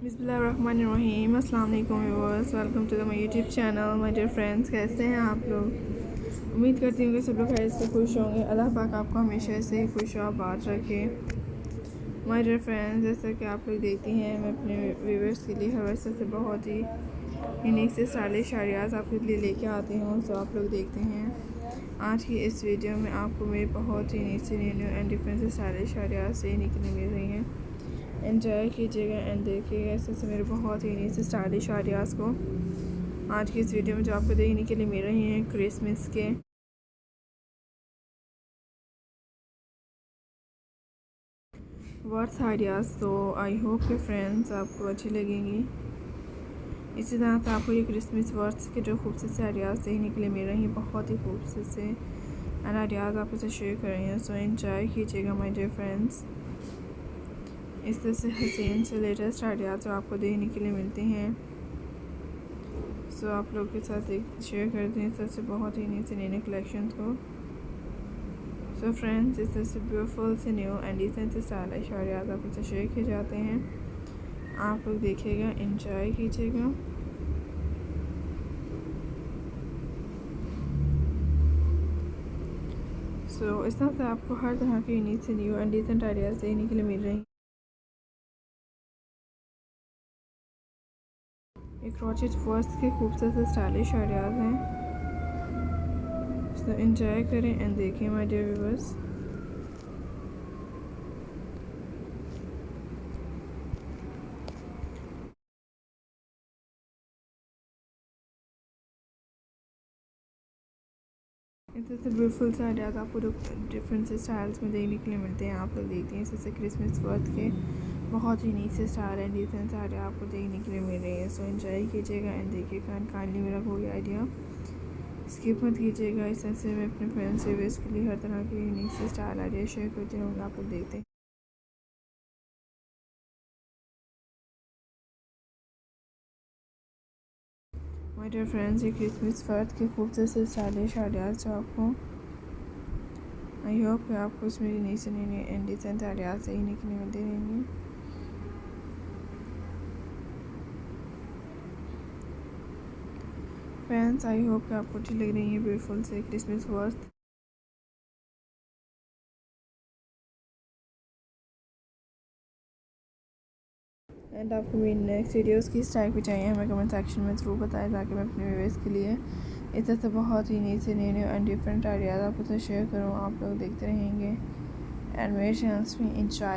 बिस्मिल्लाहिर्रहमानिर्रहीम। अस्सलाम वालेकुम viewers, welcome to the my YouTube channel. My dear friends, कैसे हैं आप लोग? उम्मीद करती हूँ कि सब लोग खैर से खुश होंगे। अल्लाह पाक आपको हमेशा ऐसे ही खुश और आबाद रखे। माय डियर फ्रेंड्स, जैसा कि आप लोग देखती हैं, मैं अपने व्यूअर्स के लिए हर वैसे से बहुत ही यूनिक से स्टाइलिश आइडियाज़ आपके लिए लेके आती हूँ। सो आप लोग देखते हैं आज की इस वीडियो में आपको मेरे बहुत ही यूनिक से न्यू एंड डिफरेंट से स्टाइलिश आइडियाज़ से निकलने मिल रही हैं। एंजॉय कीजिएगा एंड देखिएगा ऐसे मेरे बहुत ही यूनिक से स्टाइलिश आइडियाज़ को आज की इस वीडियो में जो आपको देखने के लिए मिल रही हैं क्रिसमस के वर्ड्स आइडियाज़। तो आई होप कि फ्रेंड्स आपको अच्छी लगेंगी। इसी तरह से आपको ये क्रिसमस वर्ड्स के जो खूबसूरत से आइडियाज़ देखने के लिए मिल रही हैं, बहुत ही खूबसूरत से एंड आइडियाज़ आपके साथ शेयर कर रही हैं। सो एंजॉय कीजिएगा माय डियर फ्रेंड्स। इस तरह से हसीन से लेटेस्ट आइडियाज़ जो आपको देखने के लिए मिलते हैं, सो आप लोग के साथ एक शेयर करते हैं इस तरह से बहुत ही नीचे नए कलेक्शन को। सो फ्रेंड्स, इस तरह से ब्यूटीफुल से न्यू एंड डिसेंट से स्टाइलिश आइडियाज़ आपके साथ शेयर किए जाते हैं। आप लोग देखिएगा, एंजॉय कीजिएगा। सो इस तरह से आपको हर तरह के यूनिक से न्यू एंड डिसेंट आइडियाज़ देखने के लिए मिल रहे हैं। एक क्रोचेट वर्ड्स के खूबसूरत से स्टाइलिश आइडियाज़ हैं। सो एंजॉय करें एंड देखें माय डियर व्यूअर्स। इस तरह से ब्यूटीफुल से आइडियाज़ आपको डिफरेंट से स्टाइल्स में देखने के लिए मिलते हैं। आप लोग देखते हैं इस तरह से क्रिसमस वर्थ के बहुत ही नीचे से स्टाइल एंड डिसेंट से आइडिया आपको देखने के लिए मिल रही है। सो एंजॉय कीजिएगा एंड देखिएगा एंड काइंडली मेरा कोई आइडिया स्किप मत कीजिएगा। इस तरह से मैं अपने फ्रेंड्स सर्विस के लिए हर तरह के यूनिक से स्टाइल आइडिया शेयर करती रहूँगी। आप लोग देखते हैं। माय डियर फ्रेंड्स, ये क्रिसमस वर्थ के खूबसूरत से स्टाइलिश आइडियाज़ जो आपको आई होप कि आपको इसमें नई से नई एंड डिसेंट आइडियाज़ देखने के लिए मिलते रहेंगे। फ्रेंड्स, आई होप कि आपको अच्छी लग रही है ब्यूटीफुल से क्रिसमस वर्थ। एंड आपको मेरी नेक्स्ट वीडियोस की स्टाइल भी चाहिए, हमें कमेंट सेक्शन में ज़रूर बताएं ताकि मैं अपने व्यूअर्स के लिए इस तरह से बहुत ही नई से न्यू एंड डिफरेंट आइडियाज़ आपको शेयर करूँ। आप लोग देखते रहेंगे एंड मेरे चैनल्स में एंजॉय